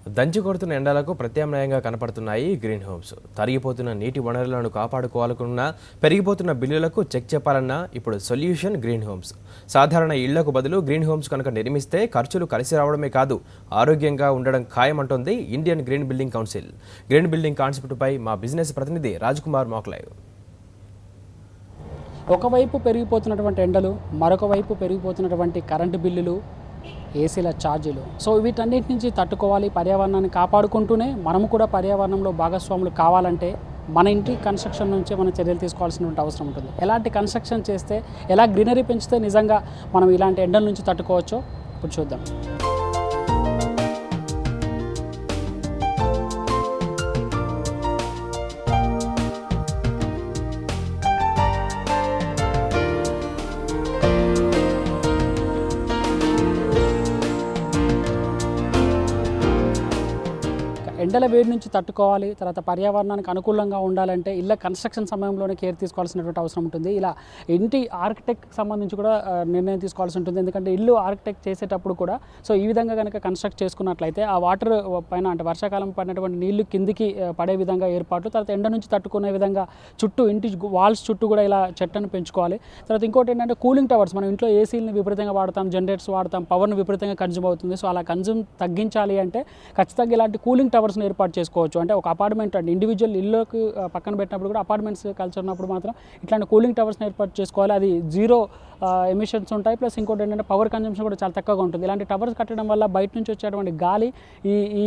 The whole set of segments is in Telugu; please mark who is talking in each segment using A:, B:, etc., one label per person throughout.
A: దంచి కొడుతున్న ఎండలకు ప్రత్యామ్నాయంగా కనపడుతున్నాయి గ్రీన్ హోమ్స్. తరిగిపోతున్న నీటి వనరులను కాపాడుకోవాలనుకున్నా పెరిగిపోతున్న బిల్లులకు చెక్ చెప్పాలన్నా ఇప్పుడు సొల్యూషన్ గ్రీన్ హోమ్స్. సాధారణ ఇళ్లకు బదులు గ్రీన్ హోమ్స్ కనుక నిర్మిస్తే ఖర్చులు కలిసి రావడమే కాదు, ఆరోగ్యంగా ఉండడం ఖాయమంటోంది Indian green building council. Green building కాన్సెప్ట్పై మా బిజినెస్ ప్రతినిధి రాజ్కుమార్ మోక్లైవ్.
B: ఒకవైపు పెరిగిపోతున్నటువంటి ఎండలు, మరొక వైపు పెరిగిపోతున్నటువంటి కరెంటు బిల్లులు, ఏసీల ఛార్జీలు. సో వీటన్నిటి నుంచి తట్టుకోవాలి, పర్యావరణాన్ని కాపాడుకుంటూనే మనము కూడా పర్యావరణంలో భాగస్వాములు కావాలంటే మన ఇంటి కన్స్ట్రక్షన్ నుంచే మనం చర్యలు తీసుకోవాల్సినటువంటి అవసరం ఉంటుంది. ఎలాంటి కన్స్ట్రక్షన్ చేస్తే, ఎలా గ్రీనరీ పెంచితే నిజంగా మనం ఇలాంటి ఎండల నుంచి తట్టుకోవచ్చో ఇప్పుడు చూద్దాం. ఎండల వేడి నుంచి తట్టుకోవాలి, తర్వాత పర్యావరణానికి అనుకూలంగా ఉండాలంటే ఇళ్ళ కన్స్ట్రక్షన్ సమయంలోనే కేర్ తీసుకోవాల్సినటువంటి అవసరం ఉంటుంది. ఇలా ఇంటి ఆర్కిటెక్ట్ సంబంధించి కూడా నిర్ణయం తీసుకోవాల్సి ఉంటుంది. ఎందుకంటే ఇల్లు ఆర్కిటెక్ట్ చేసేటప్పుడు కూడా సో ఈ విధంగా కనుక కన్స్ట్రక్ట్ చేసుకున్నట్లయితే ఆ వాటర్ పైన అంటే వర్షాకాలం పడినటువంటి నీళ్లు కిందికి పడే విధంగా ఏర్పాటు, తర్వాత ఎండ నుంచి తట్టుకునే విధంగా చుట్టూ ఇంటి వాల్స్ చుట్టూ కూడా ఇలా చెట్లను పెంచుకోవాలి. తర్వాత ఇంకోటి ఏంటంటే కూలింగ్ టవర్స్. మనం ఇంట్లో ఏసీలని విపరీతంగా వాడతాం, జనరేటర్స్ వాడతాం, పవర్ని విపరీతంగా కన్జ్యూమ్ అవుతుంది. సో అలా కన్జ్యూమ్ తగ్గించాలి అంటే ఖచ్చితంగా ఇలాంటి కూలింగ్ టవర్స్ ఏర్పాటు చేసుకోవచ్చు. అంటే ఒక అపార్ట్మెంట్ అంటే ఇండివిజువల్ ఇల్లుకి పక్కన పెట్టినప్పుడు కూడా అపార్ట్మెంట్స్ కలిసి ఉన్నప్పుడు మాత్రం ఇట్లాంటి కూలింగ్ టవర్స్ని ఏర్పాటు చేసుకోవాలి. అది జీరో ఎమిషన్స్ ఉంటాయి. ప్లస్ ఇంకోటి ఏంటంటే పవర్ కన్జంప్షన్ కూడా చాలా తక్కువగా ఉంటుంది. ఇలాంటి టవర్స్ కట్టడం వల్ల బయట నుంచి వచ్చేటువంటి గాలి ఈ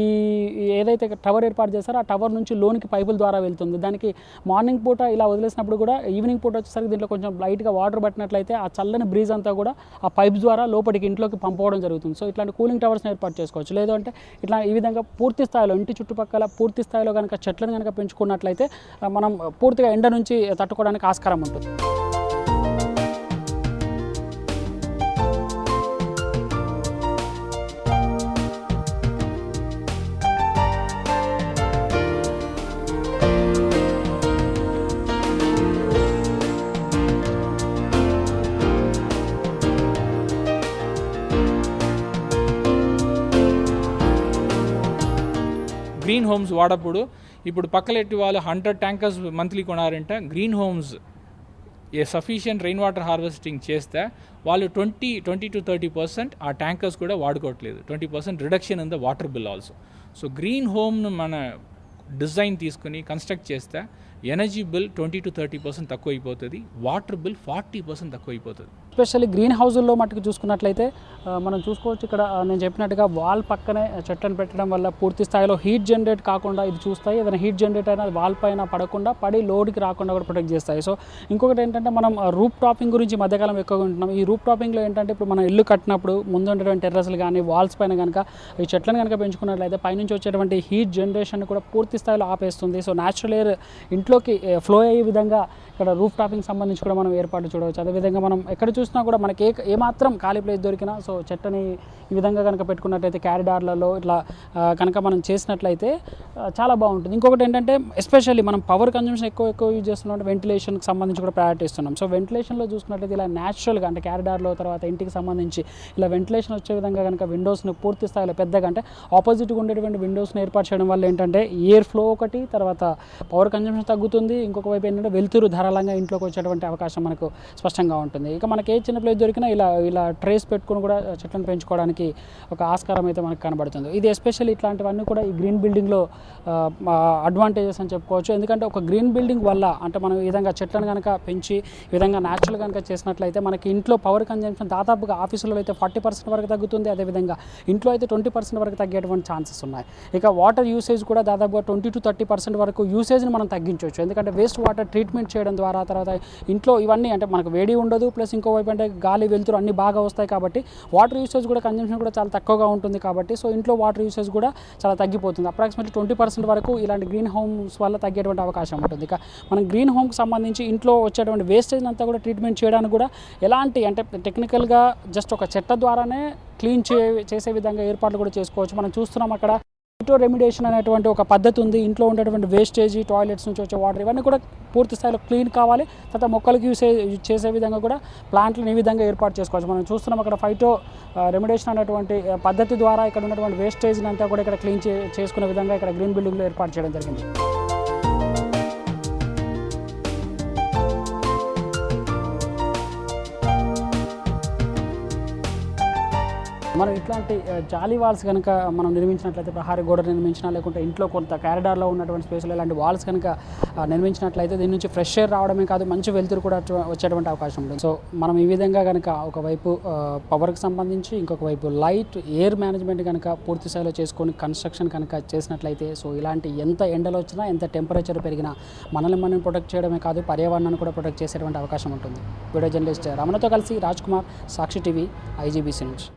B: ఏదైతే టవర్ ఏర్పాటు చేస్తారో ఆ టవర్ నుంచి లోనికి పైపుల ద్వారా వెళ్తుంది. దానికి మార్నింగ్ పూట ఇలా వదిలేసినప్పుడు కూడా ఈవినింగ్ పూట వచ్చేసరికి దీంట్లో కొంచెం లైట్గా వాటర్ పట్టినట్లయితే ఆ చల్లని బ్రీజ్ అంతా కూడా ఆ పైప్స్ ద్వారా లోపలికి ఇంట్లోకి పంపడం జరుగుతుంది. సో ఇట్లాంటి కూలింగ్ టవర్స్ని ఏర్పాటు చేసుకోవచ్చు. లేదంటే ఇట్లా ఈ విధంగా పూర్తి స్థాయిలో ఇంటి చుట్టుపక్కల పూర్తి స్థాయిలో కనుక చెట్లను కనుక పెంచుకున్నట్లయితే మనం పూర్తిగా ఎండ నుంచి తట్టుకోవడానికి ఆస్కారం ఉంటుంది.
C: గ్రీన్ హోమ్స్ వాడప్పుడు ఇప్పుడు పక్కలెట్టి వాళ్ళు 100 ట్యాంకర్స్ మంత్లీ కొనారంటే గ్రీన్ హోమ్స్ ఏ సఫిషియంట్ రెయిన్ వాటర్ హార్వెస్టింగ్ చేస్తే వాళ్ళు 20 to 30% ఆ ట్యాంకర్స్ కూడా వాడుకోవట్లేదు. 20% reduction in the water bill also. So green హోమ్ను మన డిజైన్ తీసుకుని కన్స్ట్రక్ట్ చేస్తే ఎనర్జీ బిల్ 20 to 30% తక్కువ అయిపోతుంది, వాటర్ బిల్ 40% తక్కువ అయిపోతుంది.
B: ఎస్పెషల్లీ గ్రీన్ హౌజుల్లో మట్టుకు చూసుకున్నట్లయితే మనం చూసుకోవచ్చు. ఇక్కడ నేను చెప్పినట్టుగా వాల్ పక్కనే చెట్లను పెట్టడం వల్ల పూర్తి స్థాయిలో హీట్ జనరేట్ కాకుండా ఇది చూస్తాయి. ఏదైనా హీట్ జనరేట్ అయినా వాల్ పైన పడకుండా పడి లోడ్కి రాకుండా కూడా ప్రొటెక్ట్ చేస్తాయి. సో ఇంకొకటి ఏంటంటే మనం రూప్ టాపింగ్ గురించి మధ్యకాలం ఎక్కువగా ఉంటున్నాం. ఈ రూప్ టాపింగ్లో ఏంటంటే ఇప్పుడు మనం ఇల్లు కట్టినప్పుడు ముందు ఉండేటువంటి టెర్రస్లు కానీ వాల్స్ పైన కనుక ఈ చెట్లను కనుక పెంచుకున్నట్లయితే పైనుంచి వచ్చేటువంటి హీట్ జనరేషన్ కూడా పూర్తి స్థాయిలో ఆపేస్తుంది. సో న్యాచురల్ ఎయిర్ ఇంట్లోకి ఫ్లో అయ్యే విధంగా ఇక్కడ రూఫ్ టాపింగ్ సంబంధించి కూడా మనం ఏర్పాటు చూడవచ్చు. అదేవిధంగా మనం ఎక్కడ చూసినా కూడా మనకి ఏమాత్రం ఖాళీ ప్లేస్ దొరికినా సో చెట్టని ఈ విధంగా కనుక పెట్టుకున్నట్లయితే క్యారిడార్లలో ఇట్లా కనుక మనం చేసినట్లయితే చాలా బాగుంటుంది. ఇంకొకటి ఏంటంటే ఎస్పెషల్లీ మనం పవర్ కన్జంప్షన్ ఎక్కువ యూజ్ చేస్తున్నాం, వెంటిలేషన్కి సంబంధించి కూడా ప్రయారిటీ ఇస్తున్నాం. సో వెంటిలేషన్లో చూసుకున్నట్లయితే ఇలా న్యాచురల్గా అంటే క్యారిడార్లో తర్వాత ఇంటికి సంబంధించి ఇలా వెంటిలేషన్ వచ్చే విధంగా కనుక విండోస్ని పూర్తి స్థాయిలో పెద్దగా అంటే ఆపోజిట్గా ఉండేటువంటి విండోస్ని ఏర్పాటు చేయడం వల్ల ఏంటంటే ఎయిర్ ఫ్లో ఒకటి, తర్వాత పవర్ కన్జంప్షన్ తగ్గుతుంది. ఇంకొక వైపు ఏంటంటే వెలుతురు ధారాళంగా ఇంట్లోకి వచ్చేటువంటి అవకాశం మనకు స్పష్టంగా ఉంటుంది. ఇక మనకి ఏ చిన్న ప్లేస్ దొరికినా ఇలా ట్రేస్ పెట్టుకుని కూడా చెట్లను పెంచుకోవడానికి ఒక ఆస్కారం అయితే మనకు కనబడుతుంది. ఇది ఎస్పెషల్లీ ఇట్లాంటివన్నీ కూడా ఈ గ్రీన్ బిల్డింగ్లో అడ్వాంటేజెస్ అని చెప్పుకోవచ్చు. ఎందుకంటే ఒక గ్రీన్ బిల్డింగ్ వల్ల అంటే మనం ఈ విధంగా చెట్లను కనుక పెంచి ఈ విధంగా న్యాచురల్ కనుక చేసినట్లయితే మనకి ఇంట్లో పవర్ కన్జంప్షన్ దాదాపుగా ఆఫీసులో అయితే 40% వరకు తగ్గుతుంది. అదేవిధంగా ఇంట్లో అయితే 20% వరకు తగ్గేటువంటి ఛాన్సెస్ ఉన్నాయి. ఇక వాటర్ యూసేజ్ కూడా దాదాపుగా 20 to 30% వరకు యూసేజ్ని మనం తగ్గించవచ్చు. ఎందుకంటే వేస్ట్ వాటర్ ట్రీట్మెంట్ చేయడం ద్వారా తర్వాత ఇంట్లో ఇవన్నీ అంటే మనకు వేడి ఉండదు, ప్లస్ ఇంకోవైపు అంటే గాలి వెలుతురు అన్నీ బాగా వస్తాయి కాబట్టి వాటర్ యూసేజ్ కూడా కన్జంప్షన్ కూడా చాలా తక్కువగా ఉంటుంది. కాబట్టి సో ఇంట్లో వాటర్ యూసేజ్ కూడా చాలా తగ్గిపోతుంది. అప్రాక్సిమేట్లీ 20% వరకు ఇలాంటి గ్రీన్ హోమ్స్ వల్ల తగ్గేటువంటి అవకాశం ఉంటుంది. ఇక మనం గ్రీన్ హోమ్కి సంబంధించి ఇంట్లో వచ్చేటువంటి వేస్టేజ్ అంతా కూడా ట్రీట్మెంట్ చేయడానికి కూడా ఎలాంటి అంటే టెక్నికల్గా జస్ట్ ఒక చెట్ట ద్వారానే క్లీన్ చేసే విధంగా ఏర్పాట్లు కూడా చేసుకోవచ్చు. మనం చూస్తున్నాం అక్కడ ఫైటో రెమిడేషన్ అనేటువంటి ఒక పద్ధతి ఉంది. ఇంట్లో ఉండేటువంటి వేస్టేజ్, టాయిలెట్స్ నుంచి వచ్చే వాటర్ ఇవన్నీ కూడా పూర్తి స్థాయిలో క్లీన్ కావాలి. తర్వాత మొక్కలకు యూజ్ చేసే విధంగా కూడా ప్లాంట్లను ఈ విధంగా ఏర్పాటు చేసుకోవచ్చు. మనం చూస్తున్నాం అక్కడ ఫైటో రెమిడేషన్ అనేటువంటి పద్ధతి ద్వారా ఇక్కడ ఉన్నటువంటి వేస్టేజ్ని అంతా కూడా ఇక్కడ క్లీన్ చేసుకునే విధంగా ఇక్కడ గ్రీన్ బిల్డింగ్లో ఏర్పాటు చేయడం జరిగింది. మనం ఇట్లాంటి జాలీ వాల్స్ కనుక మనం నిర్మించినట్లయితే, ప్రహారీ గోడ నిర్మించినా, లేకుంటే ఇంట్లో కొంత కారిడార్లో ఉన్నటువంటి స్పేస్లో ఇలాంటి వాల్స్ కనుక నిర్మించినట్లయితే దీని నుంచి ఫ్రెష్ ఎయిర్ రావడమే కాదు, మంచి వెలుతురు కూడా వచ్చేటువంటి అవకాశం ఉంటుంది. సో మనం ఈ విధంగా కనుక ఒకవైపు పవర్కి సంబంధించి, ఇంకొక వైపు లైట్, ఎయిర్ మేనేజ్మెంట్ కనుక పూర్తి స్థాయిలో చేసుకొని కన్స్ట్రక్షన్ కనుక చేసినట్లయితే, సో ఇలాంటి ఎంత ఎండలు వచ్చినా, ఎంత టెంపరేచర్ పెరిగినా మనల్ని మనం ప్రొటెక్ట్ చేయడమే కాదు, పర్యావరణాన్ని కూడా ప్రొటెక్ట్ చేసేటువంటి అవకాశం ఉంటుంది. వీడియో జర్నలిస్ట్ రమణతో కలిసి రాజ్ కుమార్, సాక్షి టీవీ, IGBC నుంచి.